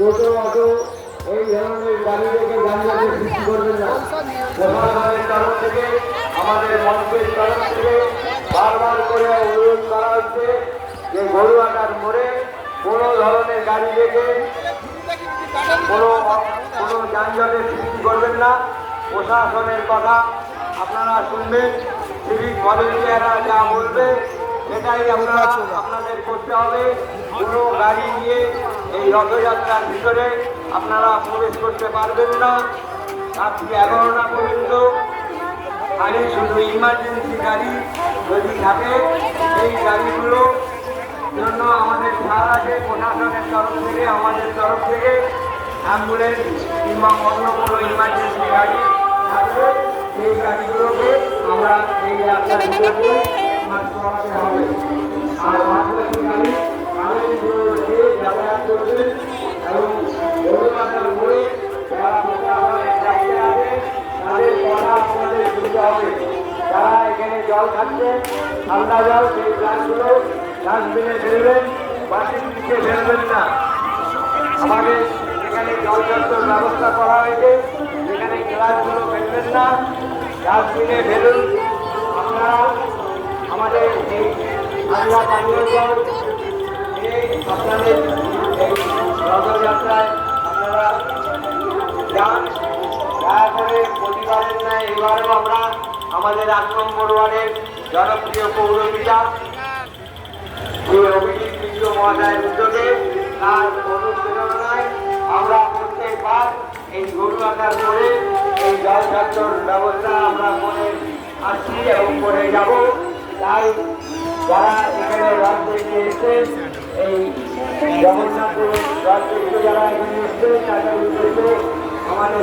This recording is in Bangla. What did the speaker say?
টোটো অটো এই ধরনের গাড়ি থেকে যানবাহনের সৃষ্টি করবেন না। প্রশাসনের তরফ থেকে আমাদের মঞ্চের তরফ থেকে বারবার করে অনুরোধ করা হচ্ছে যে গরুয়াটার মোড়ে কোনো ধরনের গাড়ি রেখে কোনো যানজটের সৃষ্টি করবেন না। প্রশাসনের কথা আপনারা শুনবেন, সিভিক ভলেন্টিয়াররা যা বলবে সেটাই আপনাদের করতে হবে। কোনো গাড়ি নিয়ে এই রথযাত্রার ভিতরে আপনারা প্রবেশ করতে পারবেন না। রাত্রি 11টা পর্যন্ত খালি শুধু ইমার্জেন্সি গাড়ি যদি থাকে সেই গাড়িগুলো জন্য আমাদের ছাড় আছে প্রশাসনের তরফ থেকে, আমাদের তরফ থেকে। অ্যাম্বুলেন্স কিংবা অন্য কোনো ইমার্জেন্সি গাড়ি থাকবে সেই গাড়িগুলোকে আমরা এই রাস্তার ভিতরে করাতে হবে। আর মাঝখানে গাড়ি যাতায়াত করবে এবং গরুমাতার মোড়ে যারা প্রশাসনের দায়িত্বে আছে তাদের কথা আমাদের শুনতে হবে। যারা এখানে জল খাচ্ছে ঠান্ডা জল, সেই গ্লাসগুলো ডাস্টবিনে ফেলবেন, বাসির দিকে ফেলবেন না। আমাদের এখানে জল যন্ত্রের ব্যবস্থা করা হয়েছে, সেখানে গ্লাসগুলো ফেলবেন না, ডাস্টবিনে ফেলুন। আপনারা আমাদের এই ঠান্ডা পানীয় জল আপনাদের এই রথযাত্রায় আপনারা যান। দয়া করে প্রতিবারের ন্যায় এবারেও আমরা আমাদের 8 নম্বর ওয়ার্ডের জনপ্রিয় পৌরপিতা শ্রী অভিজিৎ মিশ্র মহাশয়ের উদ্যোগে তার অনুপ্রেরণায় আমরা প্রত্যেকবার এই গরুয়াটার মোড়ে এই জলযাত্রার ব্যবস্থা আমরা করে আসছি এবং করে যাব। তাই যারা এখানে রথ দেখতে এসছে, এই জগন্নাথপুরের রথ দেখতে যারা এখানে এসছে তাদের উদ্দেশ্যে আমাদের